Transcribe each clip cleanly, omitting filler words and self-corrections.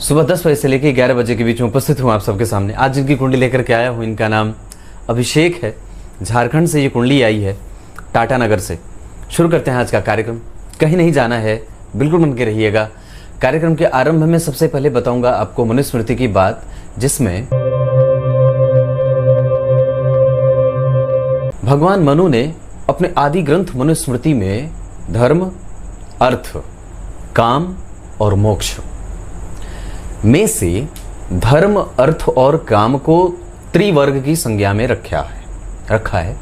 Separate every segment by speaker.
Speaker 1: सुबह 10 बजे से लेकर 11 बजे के बीच में उपस्थित हूँ आप सबके सामने। आज जिनकी कुंडली लेकर के आया हूँ इनका नाम अभिषेक है। झारखंड से ये कुंडली आई है, टाटा नगर से। शुरू करते हैं आज का कार्यक्रम। कहीं नहीं जाना है, बिल्कुल बन के रहिएगा। कार्यक्रम के आरंभ में सबसे पहले बताऊंगा आपको मनुस्मृति की बात, जिसमें भगवान मनु ने अपने आदि ग्रंथ मनुस्मृति में धर्म, अर्थ, काम और मोक्ष में से धर्म, अर्थ और काम को त्रिवर्ग की संज्ञा में रखा है।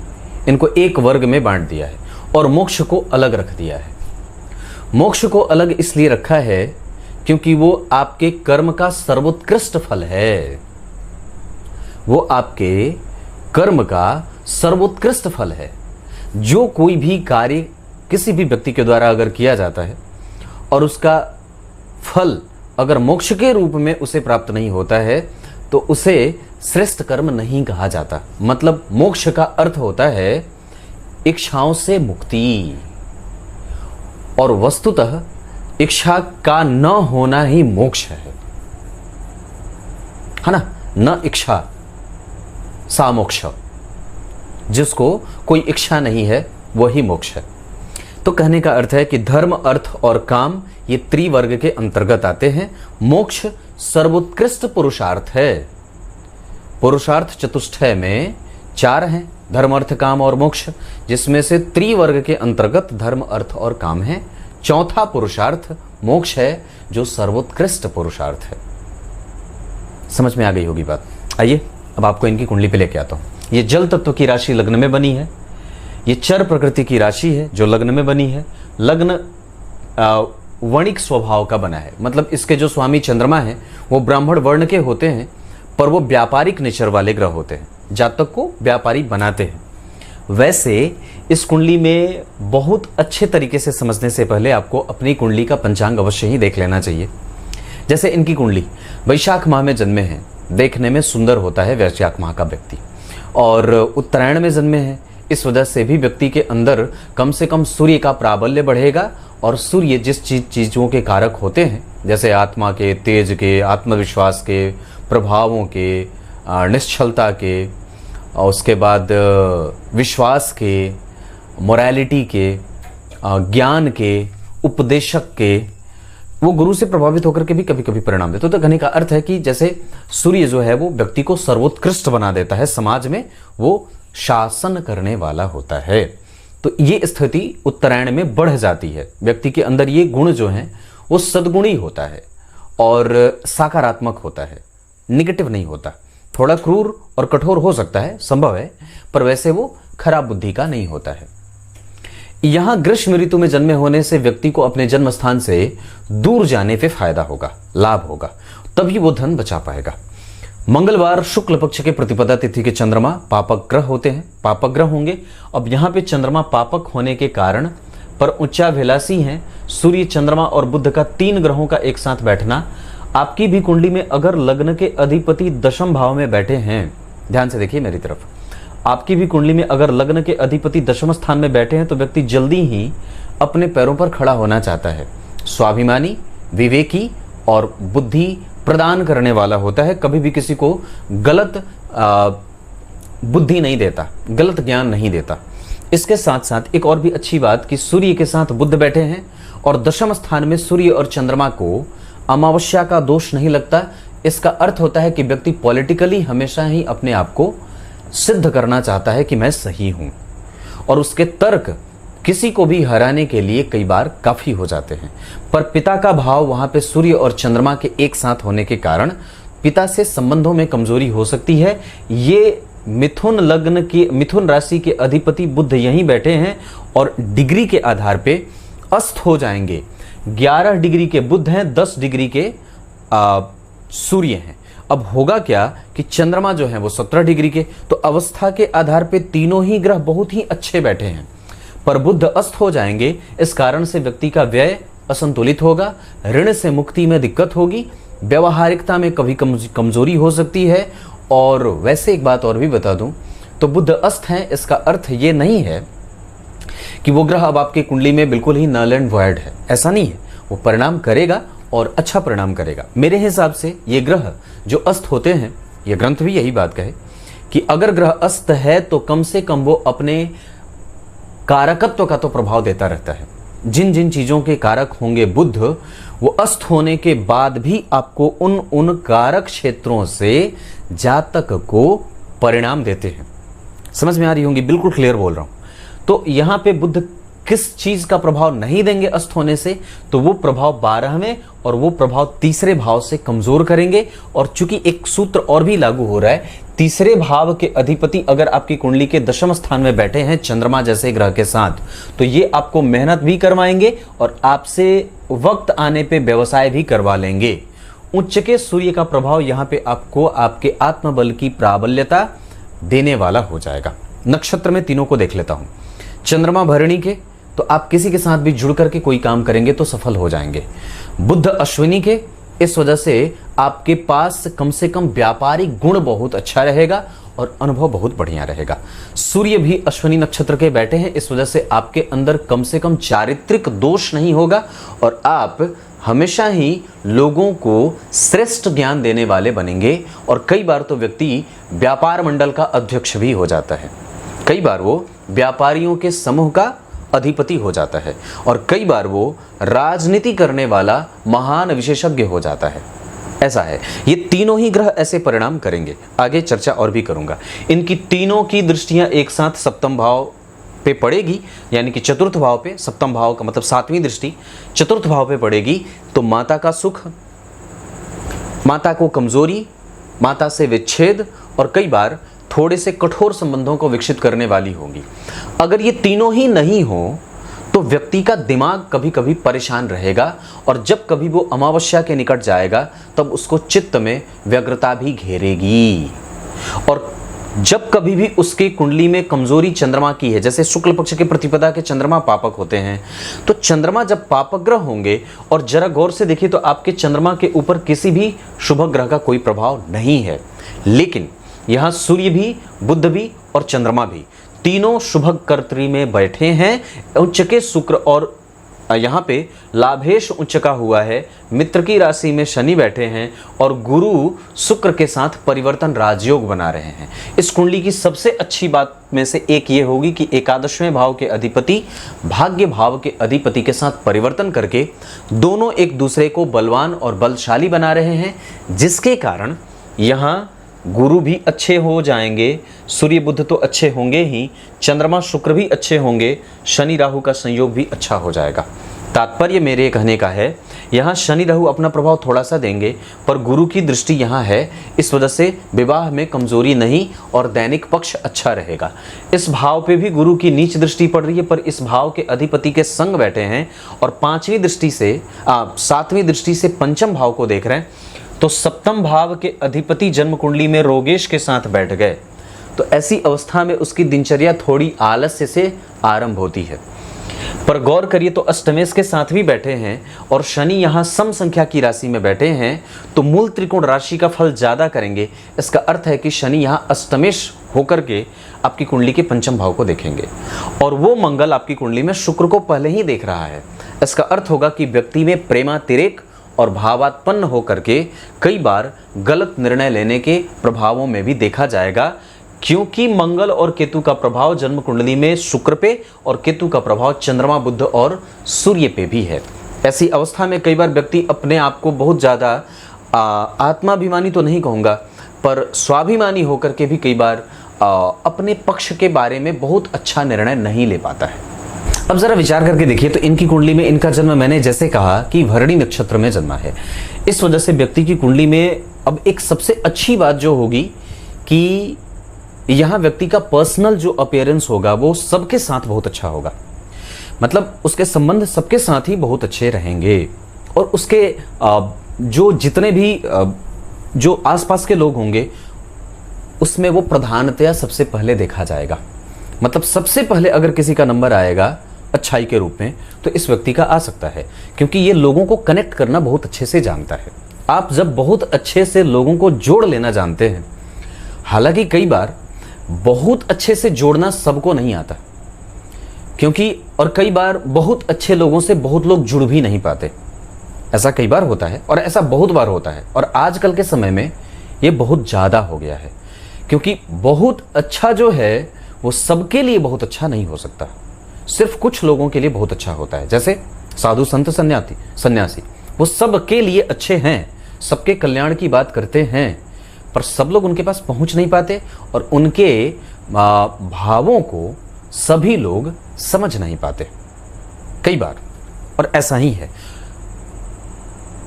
Speaker 1: इनको एक वर्ग में बांट दिया है और मोक्ष को अलग रख दिया है। मोक्ष को अलग इसलिए रखा है क्योंकि वो आपके कर्म का सर्वोत्कृष्ट फल है। वो आपके कर्म का सर्वोत्कृष्ट फल है। जो कोई भी कार्य किसी भी व्यक्ति के द्वारा अगर किया जाता है और उसका फल अगर मोक्ष के रूप में उसे प्राप्त नहीं होता है तो उसे श्रेष्ठ कर्म नहीं कहा जाता। मतलब मोक्ष का अर्थ होता है इच्छाओं से मुक्ति, और वस्तुतः इच्छा का न होना ही मोक्ष है ना। न इच्छा सा मोक्ष, जिसको कोई इच्छा नहीं है वही मोक्ष है। तो कहने का अर्थ है कि धर्म, अर्थ और काम ये त्रिवर्ग के अंतर्गत आते हैं। मोक्ष सर्वोत्कृष्ट पुरुषार्थ है। पुरुषार्थ चतुष्टय में 4 हैं, धर्म, अर्थ, काम और मोक्ष, जिसमें से त्रिवर्ग के अंतर्गत धर्म, अर्थ और काम है। चौथा पुरुषार्थ मोक्ष है, जो सर्वोत्कृष्ट पुरुषार्थ है। समझ में आ गई होगी बात। आइए अब आपको इनकी कुंडली पे लेके आता हूं। ये जल तत्व की राशि लग्न में बनी है। ये चर प्रकृति की राशि है जो लग्न में बनी है। लग्न वणिक स्वभाव का बना है। मतलब इसके जो स्वामी चंद्रमा है वो ब्राह्मण वर्ण के होते हैं, पर वो व्यापारिक नेचर वाले ग्रह होते हैं, जातक को व्यापारी बनाते हैं। वैसे इस कुंडली में बहुत अच्छे तरीके से समझने से पहले आपको अपनी कुंडली का पंचांग अवश्य ही देख लेना चाहिए। जैसे इनकी कुंडली वैशाख माह में जन्मे हैं, देखने में सुंदर होता है वैशाख माह का व्यक्ति, और उत्तरायण में जन्मे हैं। इस वजह से भी व्यक्ति के अंदर कम से कम सूर्य का प्राबल्य बढ़ेगा, और सूर्य जिस चीज़ों के कारक होते हैं, जैसे आत्मा के, तेज के, आत्मविश्वास के, प्रभावों के, निश्चलता के, और उसके बाद विश्वास के, मोरालिटी के, ज्ञान के, उपदेशक के, वो गुरु से प्रभावित होकर के भी कभी कभी परिणाम देते। तो कहने का अर्थ है कि जैसे सूर्य जो है वो व्यक्ति को सर्वोत्कृष्ट बना देता है, समाज में वो शासन करने वाला होता है। तो ये स्थिति उत्तरायण में बढ़ जाती है। व्यक्ति के अंदर ये गुण जो है वो सद्गुणी होता है और सकारात्मक होता है, निगेटिव नहीं होता। थोड़ा क्रूर और कठोर हो सकता है, संभव है, पर वैसे वो खराब बुद्धि का नहीं होता है। यहां ग्रीष्म ऋतु में जन्मे होने से व्यक्ति को अपने जन्म स्थान से दूर जाने पे फायदा होगा, लाभ होगा, तभी वो धन बचा पाएगा। मंगलवार शुक्ल पक्ष के प्रतिपदा तिथि के चंद्रमा पापक ग्रह होते हैं, पापक ग्रह होंगे। अब यहाँ पे चंद्रमा पापक होने के कारण पर उच्चाभिलाषी हैं। सूर्य, चंद्रमा और बुध का 3 ग्रहों का एक साथ बैठना, आपकी भी कुंडली में अगर लग्न के अधिपति दशम भाव में बैठे हैं, ध्यान से देखिए मेरी तरफ, आपकी भी कुंडली में अगर लग्न के अधिपति दशम स्थान में बैठे हैं तो व्यक्ति जल्दी ही अपने पैरों पर खड़ा होना चाहता है। स्वाभिमानी, विवेकी और बुद्धि प्रदान करने वाला होता है। कभी भी किसी को गलत बुद्धि नहीं देता, गलत ज्ञान नहीं देता। इसके साथ साथ एक और भी अच्छी बात कि सूर्य के साथ बुध बैठे हैं और दशम स्थान में सूर्य और चंद्रमा को अमावस्या का दोष नहीं लगता। इसका अर्थ होता है कि व्यक्ति पॉलिटिकली हमेशा ही अपने आप को सिद्ध करना चाहता है कि मैं सही हूं, और उसके तर्क किसी को भी हराने के लिए कई बार काफी हो जाते हैं। पर पिता का भाव वहां पे सूर्य और चंद्रमा के एक साथ होने के कारण पिता से संबंधों में कमजोरी हो सकती है। ये मिथुन लग्न की, मिथुन राशि के अधिपति बुध यहीं बैठे हैं और डिग्री के आधार पे अस्त हो जाएंगे। 11 डिग्री के बुध हैं, 10 डिग्री के सूर्य हैं। अब होगा क्या कि चंद्रमा जो है वो 17 डिग्री के, तो अवस्था के आधार पे तीनों ही ग्रह बहुत ही अच्छे बैठे हैं, पर बुध अस्त हो जाएंगे। इस कारण से व्यक्ति का व्यय असंतुलित होगा, ऋण से मुक्ति में दिक्कत होगी, व्यवहारिकता में कभी कमजोरी हो सकती है। और वैसे एक बात और भी बता दूं, तो बुध अस्त है, इसका अर्थ ये नहीं है कि वो ग्रह अब आपकी कुंडली में बिल्कुल ही नल एंड वॉइड है, ऐसा नहीं है। वो परिणाम करेगा और अच्छा परिणाम करेगा। मेरे हिसाब से ये ग्रह जो अस्त होते हैं, ये ग्रंथ भी यही बात कहे कि अगर ग्रह अस्त है तो कम से कम वो अपने कारकत्व का तो प्रभाव देता रहता है। जिन जिन चीज़ों के कारक होंगे बुध, वो अस्त होने के बाद भी आपको उन कारक क्षेत्रों से जातक को परिणाम देते हैं। समझ में आ रही होंगी, बिल्कुल क्लियर बोल रहा हूं। तो यहां पे बुध किस चीज का प्रभाव नहीं देंगे अस्त होने से, तो वो प्रभाव 12वें और वो प्रभाव तीसरे भाव से कमजोर करेंगे। और चूंकि एक सूत्र और भी लागू हो रहा है, तीसरे भाव के अधिपति अगर आपकी कुंडली के दशम स्थान में बैठे हैं चंद्रमा जैसे ग्रह के साथ, तो ये आपको मेहनत भी करवाएंगे और आपसे वक्त आने पे व्यवसाय भी करवा लेंगे। उच्च के सूर्य का प्रभाव यहां पे आपको आपके आत्मबल की प्राबल्यता देने वाला हो जाएगा। नक्षत्र में तीनों को देख लेता हूं। चंद्रमा भरणी के, तो आप किसी के साथ भी जुड़ करके कोई काम करेंगे तो सफल हो जाएंगे। बुध अश्विनी के, इस वजह से आपके पास कम से कम व्यापारिक गुण बहुत अच्छा रहेगा और अनुभव बहुत बढ़िया रहेगा। सूर्य भी अश्विनी नक्षत्र के बैठे हैं, इस वजह से आपके अंदर कम से कम चारित्रिक दोष नहीं होगा और आप हमेशा ही लोगों को श्रेष्ठ ज्ञान देने वाले बनेंगे। और कई बार तो व्यक्ति व्यापार मंडल का अध्यक्ष भी हो जाता है, कई बार वो व्यापारियों के समूह का अधिपति हो जाता है और कई बार वो राजनीति करने वाला महान विशेषज्ञ हो जाता है। ऐसा है, ये तीनों ही ग्रह ऐसे परिणाम करेंगे। आगे चर्चा और भी करूंगा। इनकी तीनों की दृष्टियां एक साथ सप्तम भाव पे पड़ेगी, यानी कि चतुर्थ भाव पे, सप्तम भाव का मतलब सातवीं दृष्टि चतुर्थ भाव पे पड़ेगी, तो माता का सुख, माता को कमजोरी, माता से विच्छेद और कई बार थोड़े से कठोर संबंधों को विकसित करने वाली होंगी। अगर ये तीनों ही नहीं हो तो व्यक्ति का दिमाग कभी कभी परेशान रहेगा और जब कभी वो अमावस्या के निकट जाएगा तब उसको चित्त में व्यग्रता भी घेरेगी। और जब कभी भी उसके कुंडली में कमजोरी चंद्रमा की है, जैसे शुक्ल पक्ष के प्रतिपदा के चंद्रमा पापक होते हैं, तो चंद्रमा जब पापक ग्रह होंगे और जरा गौर से देखिए तो आपके चंद्रमा के ऊपर किसी भी शुभ ग्रह का कोई प्रभाव नहीं है, लेकिन यहां सूर्य भी, बुध भी और चंद्रमा भी तीनों शुभ कर्त्री में बैठे हैं। उच्च के शुक्र और यहां पे लाभेश उच्च का हुआ है, मित्र की राशि में शनि बैठे हैं और गुरु शुक्र के साथ परिवर्तन राजयोग बना रहे हैं। इस कुंडली की सबसे अच्छी बात में से एक ये होगी कि एकादशवें भाव के अधिपति भाग्य भाव के अधिपति के साथ परिवर्तन करके दोनों एक दूसरे को बलवान और बलशाली बना रहे हैं, जिसके कारण यहां गुरु भी अच्छे हो जाएंगे, सूर्य बुध तो अच्छे होंगे ही, चंद्रमा शुक्र भी अच्छे होंगे, शनि राहु का संयोग भी अच्छा हो जाएगा। तात्पर्य मेरे कहने का है, यहाँ शनि राहु अपना प्रभाव थोड़ा सा देंगे पर गुरु की दृष्टि यहाँ है, इस वजह से विवाह में कमजोरी नहीं और दैनिक पक्ष अच्छा रहेगा। इस भाव पे भी गुरु की नीच दृष्टि पड़ रही है पर इस भाव के अधिपति के संग बैठे हैं और सातवीं दृष्टि से पंचम भाव को देख रहे हैं, तो सप्तम भाव के अधिपति जन्म कुंडली में रोगेश के साथ बैठ गए, तो ऐसी अवस्था में उसकी दिनचर्या थोड़ी आलस्य से आरंभ होती है। पर गौर करिए तो अष्टमेश के साथ भी बैठे हैं और शनि यहाँ सम संख्या की राशि में बैठे हैं, तो मूल त्रिकोण राशि का फल ज्यादा करेंगे। इसका अर्थ है कि शनि यहाँ अष्टमेश होकर के आपकी कुंडली के पंचम भाव को देखेंगे और वो मंगल आपकी कुंडली में शुक्र को पहले ही देख रहा है। इसका अर्थ होगा कि व्यक्ति में प्रेमातिरेक और भावात्पन्न होकर के कई बार गलत निर्णय लेने के प्रभावों में भी देखा जाएगा, क्योंकि मंगल और केतु का प्रभाव जन्म कुंडली में शुक्र पे और केतु का प्रभाव चंद्रमा बुध और सूर्य पे भी है। ऐसी अवस्था में कई बार व्यक्ति अपने आप को बहुत ज़्यादा आत्माभिमानी तो नहीं कहूँगा पर स्वाभिमानी होकर के भी कई बार अपने पक्ष के बारे में बहुत अच्छा निर्णय नहीं ले पाता है। अब जरा विचार करके देखिए तो इनकी कुंडली में इनका जन्म मैंने जैसे कहा कि भरणी नक्षत्र में जन्मा है, इस वजह से व्यक्ति की कुंडली में अब एक सबसे अच्छी बात जो होगी कि यहाँ व्यक्ति का पर्सनल जो अपीयरेंस होगा वो सबके साथ बहुत अच्छा होगा, मतलब उसके संबंध सबके साथ ही बहुत अच्छे रहेंगे और उसके जो जितने भी जो आसपास के लोग होंगे उसमें वो प्रधानतया सबसे पहले देखा जाएगा। मतलब सबसे पहले अगर किसी का नंबर आएगा अच्छाई के रूप में तो इस व्यक्ति का आ सकता है, क्योंकि ये लोगों को कनेक्ट करना बहुत अच्छे से जानता है। आप जब बहुत अच्छे से लोगों को जोड़ लेना जानते हैं, हालांकि कई बार बहुत अच्छे से जोड़ना सबको नहीं आता, क्योंकि और कई बार बहुत अच्छे लोगों से बहुत लोग जुड़ भी नहीं पाते। ऐसा कई बार होता है और ऐसा बहुत बार होता है, और आजकल के समय में ये बहुत ज़्यादा हो गया है, क्योंकि बहुत अच्छा जो है वो सबके लिए बहुत अच्छा नहीं हो सकता, सिर्फ कुछ लोगों के लिए बहुत अच्छा होता है। जैसे साधु संत सन्यासी वो सबके लिए अच्छे हैं, सबके कल्याण की बात करते हैं, पर सब लोग उनके पास पहुंच नहीं पाते और उनके भावों को सभी लोग समझ नहीं पाते कई बार, और ऐसा ही है।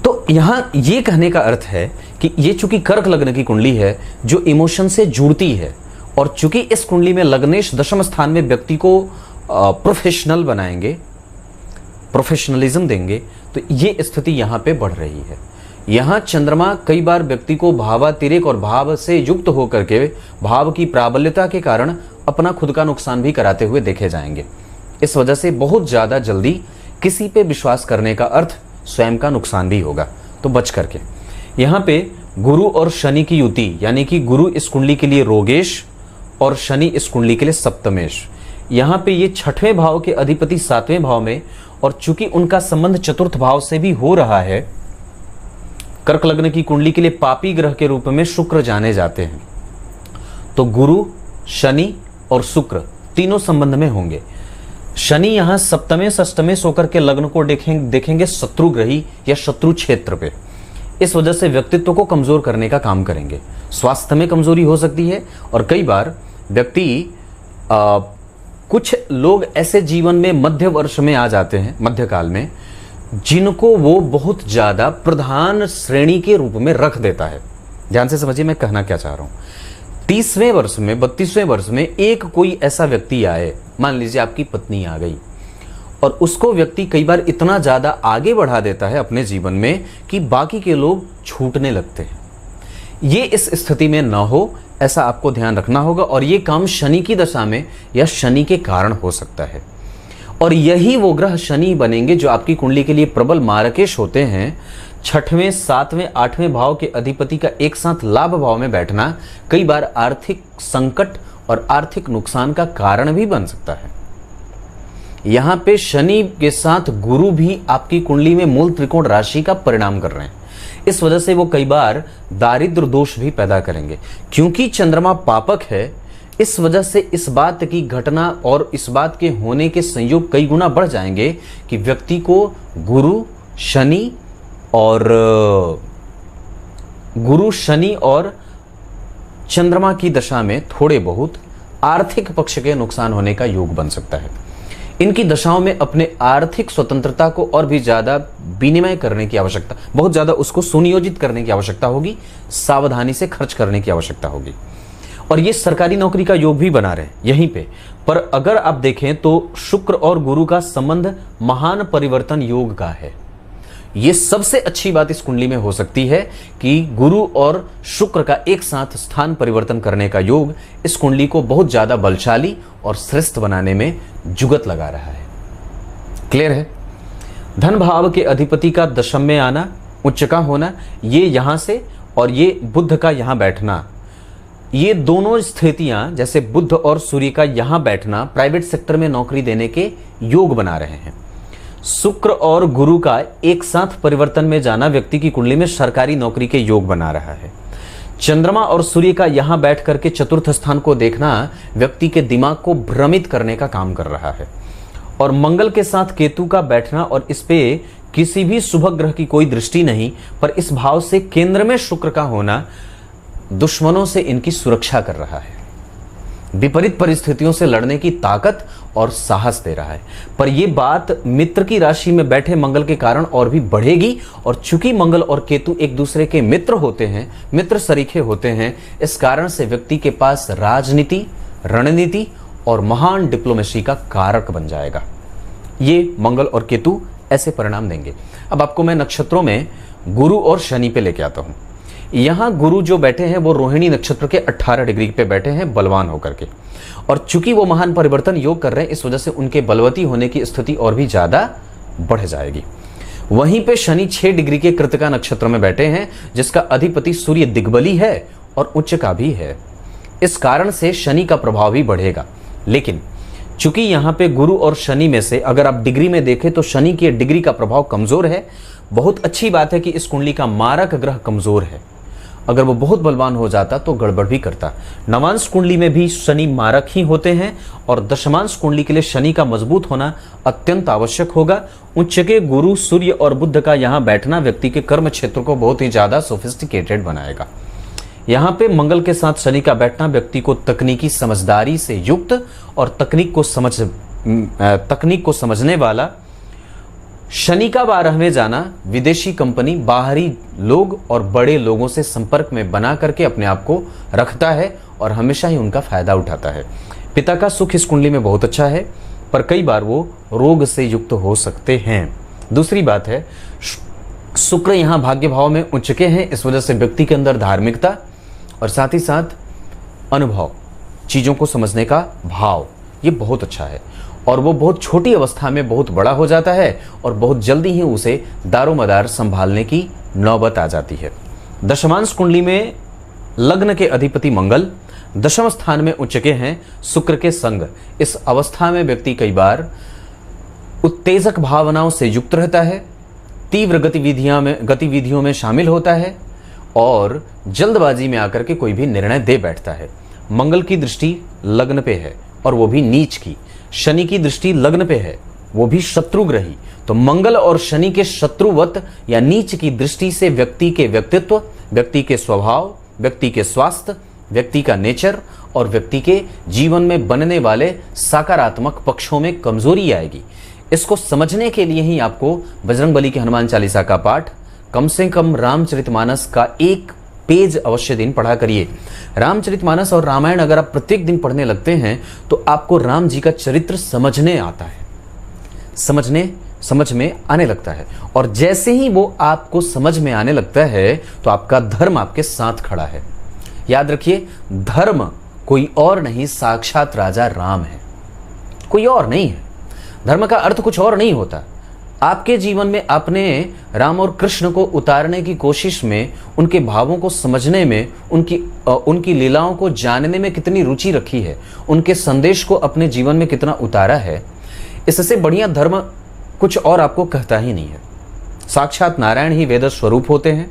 Speaker 1: तो यहां ये कहने का अर्थ है कि ये चूंकि कर्क लग्न की कुंडली है जो इमोशन से जुड़ती है, और चूंकि इस कुंडली में लग्नेश दशम स्थान में व्यक्ति को प्रोफेशनल बनाएंगे, प्रोफेशनलिज्म देंगे, तो ये स्थिति यहां पे बढ़ रही है। यहां चंद्रमा कई बार व्यक्ति को भावातिरेक और भाव से युक्त होकर के भाव की प्राबल्यता के कारण अपना खुद का नुकसान भी कराते हुए देखे जाएंगे। इस वजह से बहुत ज्यादा जल्दी किसी पे विश्वास करने का अर्थ स्वयं का नुकसान भी होगा, तो बच करके। यहाँ पे गुरु और शनि की युति, यानी कि गुरु इस कुंडली के लिए रोगेश और शनि इस कुंडली के लिए सप्तमेश। यहाँ पे ये छठवें भाव के अधिपति सातवें भाव में, और चूंकि उनका संबंध चतुर्थ भाव से भी हो रहा है, कर्क लग्न की कुंडली के लिए पापी ग्रह के रूप में शुक्र जाने जाते हैं। तो गुरु, शनि और शुक्र तीनों संबंध में होंगे। शनि यहां सप्तमे षष्टमे होकर के लग्न को देखेंगे शत्रु ग्रही या शत्रु क्षेत्र पे। इस वजह से व्यक्तित्व को कमजोर करने का काम करेंगे, स्वास्थ्य में कमजोरी हो सकती है, और कई बार व्यक्ति कुछ लोग ऐसे जीवन में मध्य वर्ष में आ जाते हैं, मध्यकाल में, जिनको वो बहुत ज्यादा प्रधान श्रेणी के रूप में रख देता है। ध्यान से समझिए मैं कहना क्या चाह रहा हूं। 30वें वर्ष में 32वें वर्ष में एक कोई ऐसा व्यक्ति आए, मान लीजिए आपकी पत्नी आ गई, और उसको व्यक्ति कई बार इतना ज्यादा आगे बढ़ा देता है अपने जीवन में कि बाकी के लोग छूटने लगते हैं। ये इस स्थिति में ना हो, ऐसा आपको ध्यान रखना होगा, और ये काम शनि की दशा में या शनि के कारण हो सकता है। और यही वो ग्रह शनि बनेंगे जो आपकी कुंडली के लिए प्रबल मारकेश होते हैं। छठवें, सातवें, आठवें भाव के अधिपति का एक साथ लाभ भाव में बैठना कई बार आर्थिक संकट और आर्थिक नुकसान का कारण भी बन सकता है। यहां पे शनि के साथ गुरु भी आपकी कुंडली में मूल त्रिकोण राशि का परिणाम कर रहे हैं। इस वजह से वो कई बार दारिद्र दोष भी पैदा करेंगे, क्योंकि चंद्रमा पापक है। इस वजह से इस बात की घटना और इस बात के होने के संयोग कई गुना बढ़ जाएंगे कि व्यक्ति को गुरु, शनि और चंद्रमा की दशा में थोड़े बहुत आर्थिक पक्ष के नुकसान होने का योग बन सकता है। इनकी दशाओं में अपने आर्थिक स्वतंत्रता को और भी ज्यादा विनिमय करने की आवश्यकता, बहुत ज्यादा उसको सुनियोजित करने की आवश्यकता होगी, सावधानी से खर्च करने की आवश्यकता होगी। और ये सरकारी नौकरी का योग भी बना रहे यहीं पे। पर अगर आप देखें तो शुक्र और गुरु का संबंध महान परिवर्तन योग का है। ये सबसे अच्छी बात इस कुंडली में हो सकती है कि गुरु और शुक्र का एक साथ स्थान परिवर्तन करने का योग इस कुंडली को बहुत ज्यादा बलशाली और श्रेष्ठ बनाने में जुगत लगा रहा है। क्लियर है? धन भाव के अधिपति का दशम में आना, उच्च का होना, ये यहां से, और ये बुध का यहां बैठना, ये दोनों स्थितियां, जैसे बुध और सूर्य का यहां बैठना, प्राइवेट सेक्टर में नौकरी देने के योग बना रहे हैं। शुक्र और गुरु का एक साथ परिवर्तन में जाना व्यक्ति की कुंडली में सरकारी नौकरी के योग बना रहा है। चंद्रमा और सूर्य का यहां बैठ करके चतुर्थ स्थान को देखना व्यक्ति के दिमाग को भ्रमित करने का काम कर रहा है। और मंगल के साथ केतु का बैठना, और इस पे किसी भी शुभ ग्रह की कोई दृष्टि नहीं, पर इस भाव से केंद्र में शुक्र का होना दुश्मनों से इनकी सुरक्षा कर रहा है, विपरीत परिस्थितियों से लड़ने की ताकत और साहस दे रहा है। पर यह बात मित्र की राशि में बैठे मंगल के कारण और भी बढ़ेगी, और चूंकि मंगल और केतु एक दूसरे के मित्र होते हैं, मित्र सरीखे होते हैं, इस कारण से व्यक्ति के पास राजनीति, रणनीति और महान डिप्लोमेसी का कारक बन जाएगा। ये मंगल और केतु ऐसे परिणाम देंगे। अब आपको मैं नक्षत्रों में गुरु और शनि पे लेके आता हूं। यहां गुरु जो बैठे हैं वो रोहिणी नक्षत्र के 18 डिग्री पे बैठे हैं बलवान होकर के, और चूंकि वो महान परिवर्तन योग कर रहे हैं, इस वजह से उनके बलवती होने की स्थिति और भी ज्यादा बढ़ जाएगी। वहीं पे शनि 6 डिग्री के कृतिका नक्षत्र में बैठे हैं, जिसका अधिपति सूर्य दिग्बली है और उच्च का भी है। इस कारण से शनि का प्रभाव भी बढ़ेगा। लेकिन चूंकि यहां पे गुरु और शनि में से अगर आप डिग्री में देखें तो शनि की डिग्री का प्रभाव कमजोर है। बहुत अच्छी बात है कि इस कुंडली का मारक ग्रह कमजोर है। अगर वो बहुत बलवान हो जाता तो गड़बड़ भी करता। नवांश कुंडली में भी शनि मारक ही होते हैं और दशमांश कुंडली के लिए शनि का मजबूत होना अत्यंत आवश्यक होगा। उच्च के गुरु, सूर्य और बुध का यहां बैठना व्यक्ति के कर्म क्षेत्र को बहुत ही ज्यादा सोफिस्टिकेटेड बनाएगा। यहां पे मंगल के साथ शनि का बैठना व्यक्ति को तकनीकी समझदारी से युक्त और तकनीक को समझने वाला, शनि का 12वें जाना विदेशी कंपनी, बाहरी लोग और बड़े लोगों से संपर्क में बना करके अपने आप को रखता है और हमेशा ही उनका फायदा उठाता है। पिता का सुख इस कुंडली में बहुत अच्छा है, पर कई बार वो रोग से युक्त हो सकते हैं। दूसरी बात है, शुक्र यहाँ भाग्य भाव में उच्च के हैं, इस वजह से व्यक्ति के अंदर धार्मिकता और साथ ही साथ अनुभव, चीज़ों को समझने का भाव, ये बहुत अच्छा है और वो बहुत छोटी अवस्था में बहुत बड़ा हो जाता है और बहुत जल्दी ही उसे दारोमदार संभालने की नौबत आ जाती है। दशमांश कुंडली में लग्न के अधिपति मंगल दशम स्थान में उच्च के हैं शुक्र के संग। इस अवस्था में व्यक्ति कई बार उत्तेजक भावनाओं से युक्त रहता है, तीव्र गतिविधियों में शामिल होता है और जल्दबाजी में आकर के कोई भी निर्णय दे बैठता है। मंगल की दृष्टि लग्न पे है और वो भी नीच की। शनि की दृष्टि लग्न पे है, वो भी शत्रुग्रही। तो मंगल और शनि के शत्रुवत या नीच की दृष्टि से व्यक्ति के व्यक्तित्व, व्यक्ति के स्वभाव, व्यक्ति के स्वास्थ्य, व्यक्ति का नेचर और व्यक्ति के जीवन में बनने वाले सकारात्मक पक्षों में कमजोरी आएगी। इसको समझने के लिए ही आपको बजरंगबली के हनुमान चालीसा का पाठ, कम से कम रामचरितमानस का एक पेज अवश्य दिन पढ़ा करिए। रामचरितमानस और रामायण अगर आप प्रत्येक दिन पढ़ने लगते हैं तो आपको राम जी का चरित्र समझने आता है, समझ में आने लगता है और जैसे ही वो आपको समझ में आने लगता है तो आपका धर्म आपके साथ खड़ा है। याद रखिए, धर्म कोई और नहीं, साक्षात राजा राम है, कोई और नहीं है। धर्म का अर्थ कुछ और नहीं होता। आपके जीवन में अपने राम और कृष्ण को उतारने की कोशिश में, उनके भावों को समझने में, उनकी लीलाओं को जानने में कितनी रुचि रखी है, उनके संदेश को अपने जीवन में कितना उतारा है, इससे बढ़िया धर्म कुछ और आपको कहता ही नहीं है। साक्षात नारायण ही वेद स्वरूप होते हैं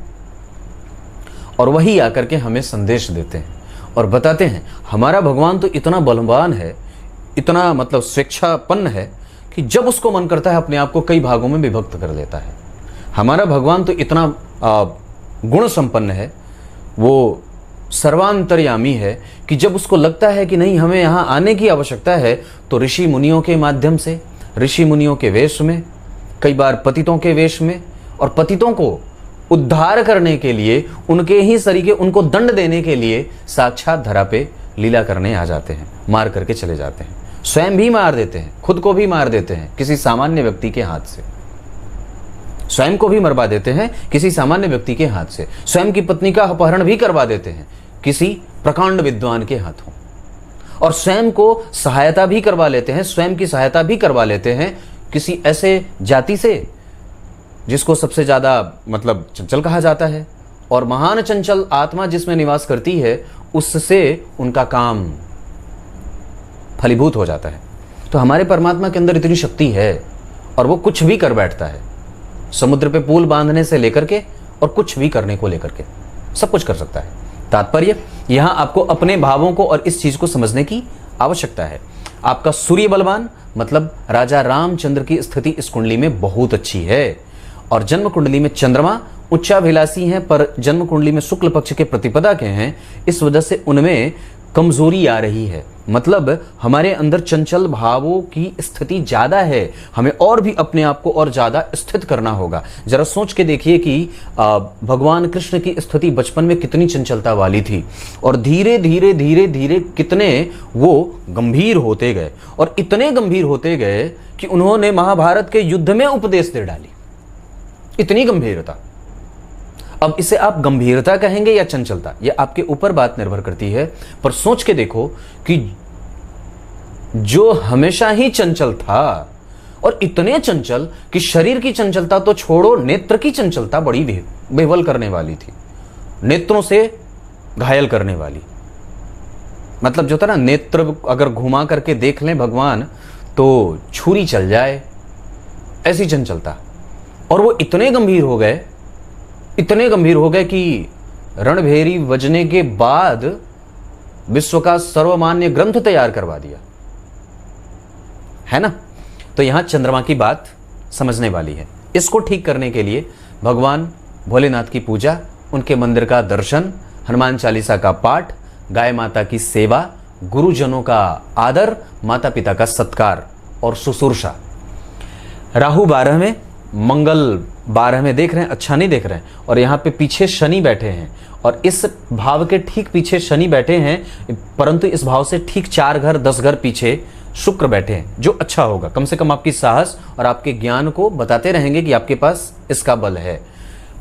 Speaker 1: और वही आकर के हमें संदेश देते हैं और बताते हैं हमारा भगवान तो इतना बलवान है, इतना मतलब स्वेच्छापन्न है कि जब उसको मन करता है अपने आप को कई भागों में विभक्त कर लेता है। हमारा भगवान तो इतना गुण संपन्न है, वो सर्वांतर्यामी है कि जब उसको लगता है कि नहीं हमें यहाँ आने की आवश्यकता है तो ऋषि मुनियों के माध्यम से, ऋषि मुनियों के वेश में, कई बार पतितों के वेश में, और पतितों को उद्धार करने के लिए, उनके ही सरीके उनको दंड देने के लिए साक्षात धरा पे लीला करने आ जाते हैं, मार करके चले जाते हैं, स्वयं भी मार देते हैं, खुद को भी मार देते हैं किसी सामान्य व्यक्ति के हाथ से, स्वयं को भी मरवा देते हैं किसी सामान्य व्यक्ति के हाथ से, स्वयं की पत्नी का अपहरण भी करवा देते हैं किसी प्रकांड विद्वान के हाथों, और स्वयं को सहायता भी करवा लेते हैं, स्वयं की सहायता भी करवा लेते हैं किसी ऐसे जाति से जिसको सबसे ज्यादा मतलब चंचल कहा जाता है, और महान चंचल आत्मा जिसमें निवास करती है उससे उनका काम फलीभूत हो जाता है। तो हमारे परमात्मा के अंदर इतनी शक्ति है और वो कुछ भी कर बैठता है, समुद्र पे पुल बांधने से लेकर के और कुछ भी करने को लेकर के सब कुछ कर सकता है। तात्पर्य, यहां आपको अपने भावों को और इस चीज को समझने की आवश्यकता है। आपका सूर्य बलवान मतलब राजा रामचंद्र की स्थिति इस कुंडली में बहुत अच्छी है और जन्म कुंडली में चंद्रमा उच्चाभिलाषी हैं पर जन्म कुंडली में शुक्ल पक्ष के प्रतिपदा के हैं, इस वजह से उनमें कमजोरी आ रही है। मतलब हमारे अंदर चंचल भावों की स्थिति ज्यादा है, हमें और भी अपने आप को और ज्यादा स्थित करना होगा। जरा सोच के देखिए कि भगवान कृष्ण की स्थिति बचपन में कितनी चंचलता वाली थी और धीरे धीरे धीरे धीरे कितने वो गंभीर होते गए और इतने गंभीर होते गए कि उन्होंने महाभारत के युद्ध में उपदेश दे डाली। इतनी गंभीरता। अब इसे आप गंभीरता कहेंगे या चंचलता, यह आपके ऊपर बात निर्भर करती है, पर सोच के देखो कि जो हमेशा ही चंचल था और इतने चंचल कि शरीर की चंचलता तो छोड़ो, नेत्र की चंचलता बड़ी बेवल करने वाली थी, नेत्रों से घायल करने वाली, मतलब जो था ना, नेत्र अगर घुमा करके देख लें भगवान तो छुरी चल जाए, ऐसी चंचलता। और वो इतने गंभीर हो गए कि रणभेरी बजने के बाद विश्व का सर्वमान्य ग्रंथ तैयार करवा दिया, है ना। तो यहां चंद्रमा की बात समझने वाली है। इसको ठीक करने के लिए भगवान भोलेनाथ की पूजा, उनके मंदिर का दर्शन, हनुमान चालीसा का पाठ, गाय माता की सेवा, गुरुजनों का आदर, माता पिता का सत्कार और शुश्रूषा। राहु 12 में, मंगल 12 में देख रहे हैं, अच्छा नहीं देख रहे हैं। और यहाँ पे पीछे शनि बैठे हैं, और इस भाव के ठीक पीछे शनि बैठे हैं, परंतु इस भाव से ठीक 4 घर 10 घर पीछे शुक्र बैठे हैं, जो अच्छा होगा। कम से कम आपकी साहस और आपके ज्ञान को बताते रहेंगे कि आपके पास इसका बल है।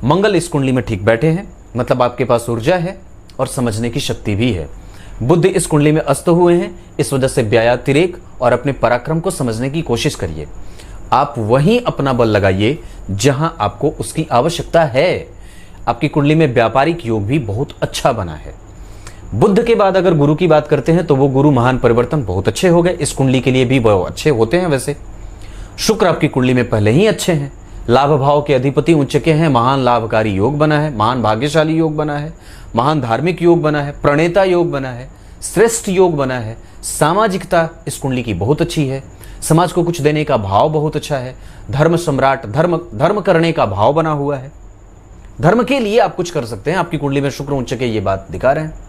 Speaker 1: मंगल इस कुंडली में ठीक बैठे हैं, मतलब आपके पास ऊर्जा है और समझने की शक्ति भी है। बुध इस कुंडली में अस्त हुए हैं, इस वजह से व्यायातिरेक और अपने पराक्रम को समझने की कोशिश करिए। आप वहीं अपना बल लगाइए जहां आपको उसकी आवश्यकता है। आपकी कुंडली में व्यापारिक योग भी बहुत अच्छा बना है। बुध के बाद अगर गुरु की बात करते हैं तो वो गुरु महान परिवर्तन बहुत अच्छे हो गए, इस कुंडली के लिए भी वो अच्छे होते हैं। वैसे शुक्र आपकी कुंडली में पहले ही अच्छे हैं, लाभ भाव के अधिपति उच्च के हैं, महान लाभकारी योग बना है, महान भाग्यशाली योग बना है, महान धार्मिक योग बना है, प्रणेता योग बना है, श्रेष्ठ योग बना है। सामाजिकता इस कुंडली की बहुत अच्छी है, समाज को कुछ देने का भाव बहुत अच्छा है, धर्म सम्राट, धर्म करने का भाव बना हुआ है, धर्म के लिए आप कुछ कर सकते हैं। आपकी कुंडली में शुक्र उच्च के ये बात दिखा रहे हैं।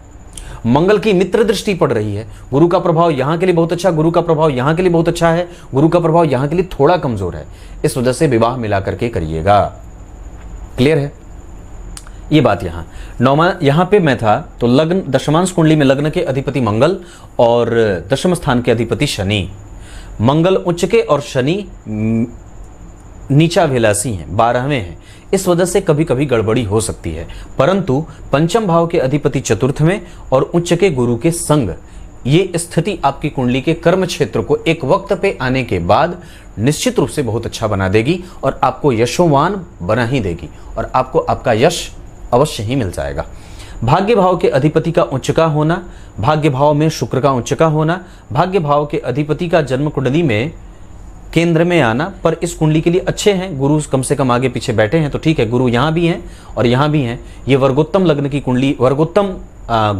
Speaker 1: मंगल की मित्र दृष्टि पड़ रही है, गुरु का प्रभाव यहां के लिए बहुत अच्छा, गुरु का प्रभाव यहां के लिए बहुत अच्छा है, गुरु का प्रभाव यहां के लिए थोड़ा कमजोर है। इस वजह से विवाह मिला करके करिएगा। क्लियर है ये बात। यहां पे मैं था तो लग्न, दशमांश कुंडली में लग्न के अधिपति मंगल और दशम स्थान के अधिपति शनि। मंगल उच्च के और शनि नीचा विलासी हैं, 12वें हैं। इस वजह से कभी कभी गड़बड़ी हो सकती है, परंतु पंचम भाव के अधिपति चतुर्थ में और उच्च के गुरु के संग, ये स्थिति आपकी कुंडली के कर्म क्षेत्र को एक वक्त पे आने के बाद निश्चित रूप से बहुत अच्छा बना देगी और आपको यशोवान बना ही देगी और आपको आपका यश अवश्य ही मिल जाएगा। भाग्य भाव के अधिपति का उच्च का होना, भाग्य भाव में शुक्र का उच्च का होना, भाग्य भाव के अधिपति का जन्म कुंडली में केंद्र में आना, पर इस कुंडली के लिए अच्छे हैं। गुरु कम से कम आगे पीछे बैठे हैं तो ठीक है, गुरु यहाँ भी हैं और यहाँ भी हैं। ये वर्गोत्तम लग्न की कुंडली, वर्गोत्तम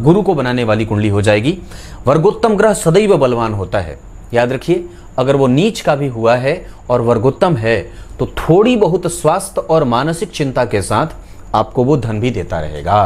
Speaker 1: गुरु को बनाने वाली कुंडली हो जाएगी। वर्गोत्तम ग्रह सदैव बलवान होता है, याद रखिए। अगर वो नीच का भी हुआ है और वर्गोत्तम है तो थोड़ी बहुत स्वास्थ्य और मानसिक चिंता के साथ आपको वो धन भी देता रहेगा।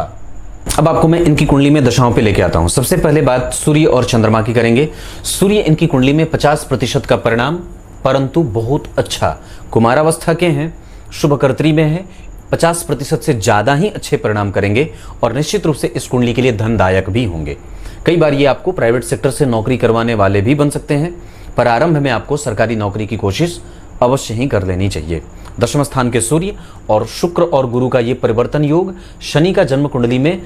Speaker 1: अब आपको मैं इनकी कुंडली में दशाओं पे लेके आता हूं। सबसे पहले बात सूर्य और चंद्रमा की करेंगे। सूर्य इनकी कुंडली में 50% का परिणाम, परंतु बहुत अच्छा। कुमारावस्था के हैं, शुभकर्त्री में है, 50% से ज्यादा ही अच्छे परिणाम करेंगे और निश्चित रूप से इस कुंडली के लिए धनदायक भी होंगे। कई बार ये आपको प्राइवेट सेक्टर से नौकरी करवाने वाले भी बन सकते हैं, पर आरंभ में आपको सरकारी नौकरी की कोशिश अवश्य ही कर लेनी चाहिए। दशम स्थान के सूर्य और शुक्र और गुरु का ये परिवर्तन योग, शनि का जन्म कुंडली में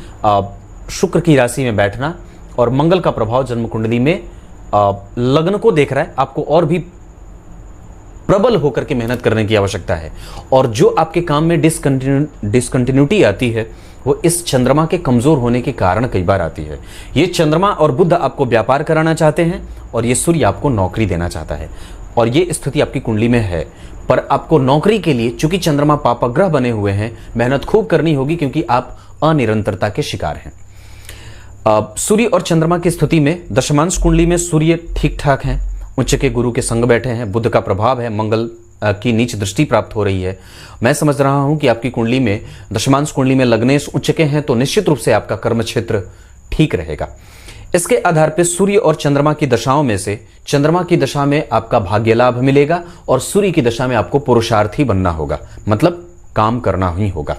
Speaker 1: शुक्र की राशि में बैठना और मंगल का प्रभाव जन्म कुंडली में लग्न को देख रहा है। आपको और भी प्रबल होकर के मेहनत करने की आवश्यकता है और जो आपके काम में डिसकंटिन्यूटी आती है वो इस चंद्रमा के कमजोर होने के कारण कई बार आती है। ये चंद्रमा और बुध आपको व्यापार कराना चाहते हैं और ये सूर्य आपको नौकरी देना चाहता है और ये स्थिति आपकी कुंडली में है। पर आपको नौकरी के लिए, चूंकि चंद्रमा पापग्रह बने हुए हैं, मेहनत खूब करनी होगी क्योंकि आप अनिरंतरता के शिकार हैं। सूर्य और चंद्रमा की स्थिति में दशमांश कुंडली में सूर्य ठीक ठाक हैं, उच्च के गुरु के संग बैठे हैं, बुध का प्रभाव है, मंगल की नीच दृष्टि प्राप्त हो रही है। मैं समझ रहा हूं कि आपकी कुंडली में, दशमांश कुंडली में लग्नेश उच्च के हैं तो निश्चित रूप से आपका कर्म क्षेत्र ठीक रहेगा। इसके आधार पर सूर्य और चंद्रमा की दशाओं में से चंद्रमा की दशा में आपका भाग्य लाभ मिलेगा और सूर्य की दशा में आपको पुरुषार्थी बनना होगा, मतलब काम करना ही होगा।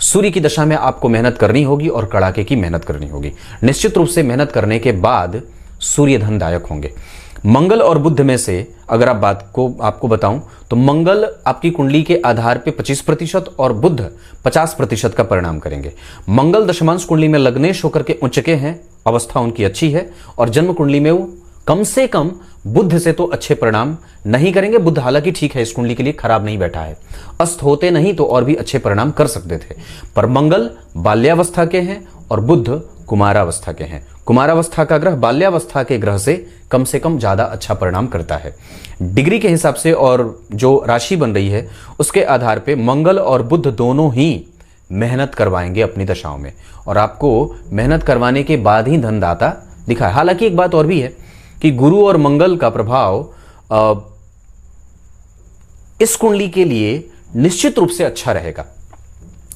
Speaker 1: सूर्य की दशा में आपको मेहनत करनी होगी और कड़ाके की मेहनत करनी होगी। निश्चित रूप से मेहनत करने के बाद सूर्य धनदायक होंगे। मंगल और बुध में से अगर आप बात को आपको बताऊं तो मंगल आपकी कुंडली के आधार पे 25% और बुध 50% का परिणाम करेंगे। मंगल दशमांश कुंडली में लग्नेश होकर के उच्च के हैं, अवस्था उनकी अच्छी है और जन्म कुंडली में वो कम से कम बुध से तो अच्छे परिणाम नहीं करेंगे। बुध हालांकि ठीक है, इस कुंडली के लिए खराब नहीं बैठा है, अस्त होते नहीं तो और भी अच्छे परिणाम कर सकते थे, पर मंगल बाल्यावस्था के हैं और बुध कुमारावस्था के हैं। कुमारावस्था का ग्रह बाल्यावस्था के ग्रह से कम ज़्यादा अच्छा परिणाम करता है। डिग्री के हिसाब से और जो राशि बन रही है उसके आधार पे मंगल और बुध दोनों ही मेहनत करवाएंगे अपनी दशाओं में, और आपको मेहनत करवाने के बाद ही धनदाता दिखा है। हालांकि एक बात और भी है कि गुरु और मंगल का प्रभाव इस कुंडली के लिए निश्चित रूप से अच्छा रहेगा,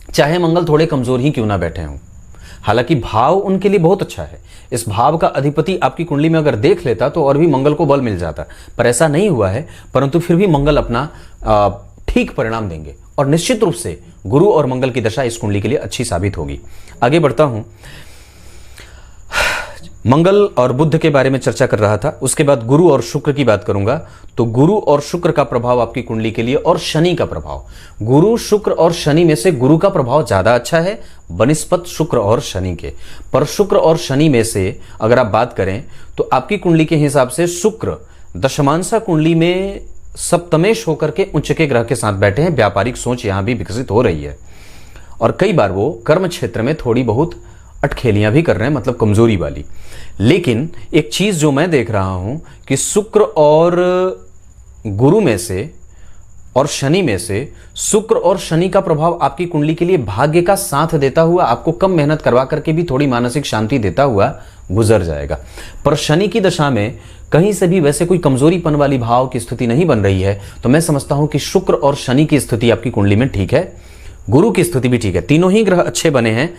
Speaker 1: चाहे मंगल थोड़े कमजोर ही क्यों ना बैठे हों। हालांकि भाव उनके लिए बहुत अच्छा है। इस भाव का अधिपति आपकी कुंडली में अगर देख लेता तो और भी मंगल को बल मिल जाता, पर ऐसा नहीं हुआ है। परंतु फिर भी मंगल अपना ठीक परिणाम देंगे और निश्चित रूप से गुरु और मंगल की दशा इस कुंडली के लिए अच्छी साबित होगी। आगे बढ़ता हूं। मंगल और बुध के बारे में चर्चा कर रहा था, उसके बाद गुरु और शुक्र की बात करूंगा। तो गुरु और शुक्र का प्रभाव आपकी कुंडली के लिए, और शनि का प्रभाव, गुरु शुक्र और शनि में से गुरु का प्रभाव ज्यादा अच्छा है बनिस्पत शुक्र और शनि के। पर शुक्र और शनि में से अगर आप बात करें तो आपकी कुंडली के हिसाब से शुक्र दशमांशा कुंडली में सप्तमेश होकर के उच्च के ग्रह के साथ बैठे हैं। व्यापारिक सोच यहां भी विकसित हो रही है और कई बार वो कर्म क्षेत्र में थोड़ी बहुत अटखेलियां भी कर रहे हैं, मतलब कमजोरी वाली। लेकिन एक चीज जो मैं देख रहा हूं कि शुक्र और गुरु में से और शनि में से शुक्र और शनि का प्रभाव आपकी कुंडली के लिए भाग्य का साथ देता हुआ, आपको कम मेहनत करवा करके भी थोड़ी मानसिक शांति देता हुआ गुजर जाएगा। पर शनि की दशा में कहीं से भी वैसे कोई कमजोरीपन वाली भाव की स्थिति नहीं बन रही है, तो मैं समझता हूं कि शुक्र और शनि की स्थिति आपकी कुंडली में ठीक है, गुरु की स्थिति भी ठीक है, तीनों ही ग्रह अच्छे बने हैं।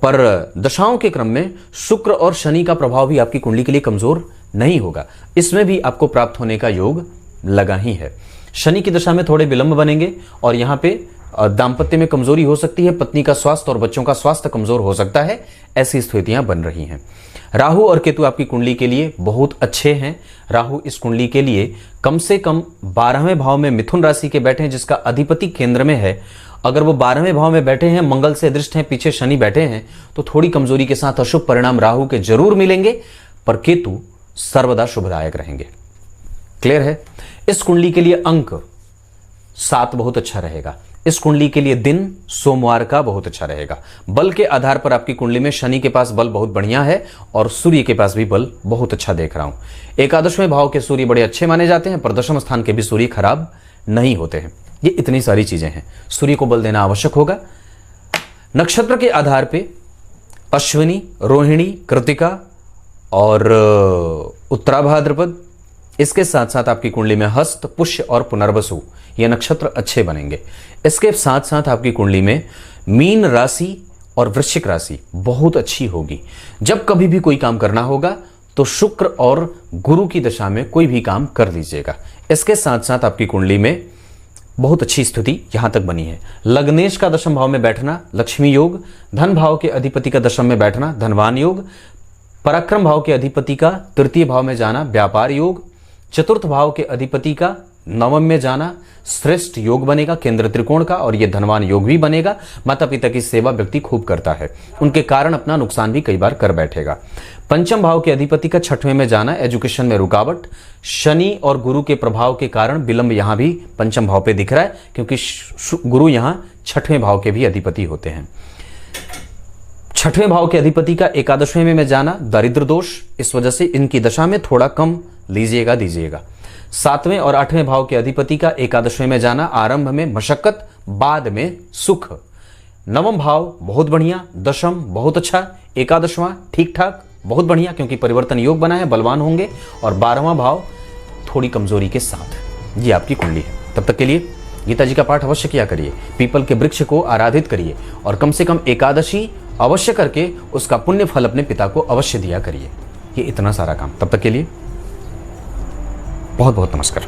Speaker 1: पर दशाओं के क्रम में शुक्र और शनि का प्रभाव भी आपकी कुंडली के लिए कमजोर नहीं होगा, इसमें भी आपको प्राप्त होने का योग लगा ही है। शनि की दशा में थोड़े विलंब बनेंगे और यहां पे दाम्पत्य में कमजोरी हो सकती है, पत्नी का स्वास्थ्य और बच्चों का स्वास्थ्य कमजोर हो सकता है, ऐसी स्थितियां बन रही हैं। राहु और केतु आपकी कुंडली के लिए बहुत अच्छे हैं। राहु इस कुंडली के लिए कम से कम 12वें भाव में मिथुन राशि के बैठे हैं, जिसका अधिपति केंद्र में है। अगर वो 12वें भाव में बैठे हैं, मंगल से दृष्ट हैं, पीछे शनि बैठे हैं, तो थोड़ी कमजोरी के साथ अशुभ परिणाम राहु के जरूर मिलेंगे, पर केतु सर्वदा शुभदायक रहेंगे। क्लियर है? इस कुंडली के लिए अंक 7 बहुत अच्छा रहेगा। इस कुंडली के लिए दिन सोमवार का बहुत अच्छा रहेगा। बल के आधार पर आपकी कुंडली में शनि के पास बल बहुत बढ़िया है और सूर्य के पास भी बल बहुत अच्छा देख रहा हूं। 11वें भाव के सूर्य बड़े अच्छे माने जाते हैं, पर दशम स्थान के भी सूर्य खराब नहीं होते हैं। ये इतनी सारी चीजें हैं, सूर्य को बल देना आवश्यक होगा। नक्षत्र के आधार पे अश्विनी, रोहिणी, कृतिका और उत्तराभाद्रपद, इसके साथ साथ आपकी कुंडली में हस्त, पुष्य और पुनर्वसु ये नक्षत्र अच्छे बनेंगे। इसके साथ साथ आपकी कुंडली में मीन राशि और वृश्चिक राशि बहुत अच्छी होगी। जब कभी भी कोई काम करना होगा तो शुक्र और गुरु की दशा में कोई भी काम कर दीजिएगा। इसके साथ साथ आपकी कुंडली में बहुत अच्छी स्थिति यहां तक बनी है। लग्नेश का दशम भाव में बैठना लक्ष्मी योग, धन भाव के अधिपति का दशम में बैठना धनवान योग, पराक्रम भाव के अधिपति का तृतीय भाव में जाना व्यापार योग, चतुर्थ भाव के अधिपति का नवम में जाना श्रेष्ठ योग बनेगा केंद्र त्रिकोण का, और यह धनवान योग भी बनेगा। माता पिता की सेवा व्यक्ति खूब करता है, उनके कारण अपना नुकसान भी कई बार कर बैठेगा। पंचम भाव के अधिपति का 6वें में जाना, एजुकेशन में रुकावट, शनि और गुरु के प्रभाव के कारण विलंब यहां भी पंचम भाव पे दिख रहा है, क्योंकि गुरु यहां 6वें भाव के भी अधिपति होते हैं। 6वें भाव के अधिपति का 11वें में जाना दारिद्र दोष, इस वजह से इनकी दशा में थोड़ा कम लीजिएगा दीजिएगा। 7वें और 8वें भाव के अधिपति का 11वें में जाना आरंभ में मशक्कत, बाद में सुख। नवम भाव बहुत बढ़िया, दशम बहुत अच्छा, 11वां ठीक ठाक बहुत बढ़िया, क्योंकि परिवर्तन योग बना है, बलवान होंगे, और 12वां भाव थोड़ी कमजोरी के साथ। ये आपकी कुंडली है। तब तक के लिए गीता जी का पाठ अवश्य किया करिए, पीपल के वृक्ष को आराधित करिए, और कम से कम एकादशी अवश्य करके उसका पुण्य फल अपने पिता को अवश्य दिया करिए। ये इतना सारा काम। तब तक के लिए बहुत बहुत नमस्कार।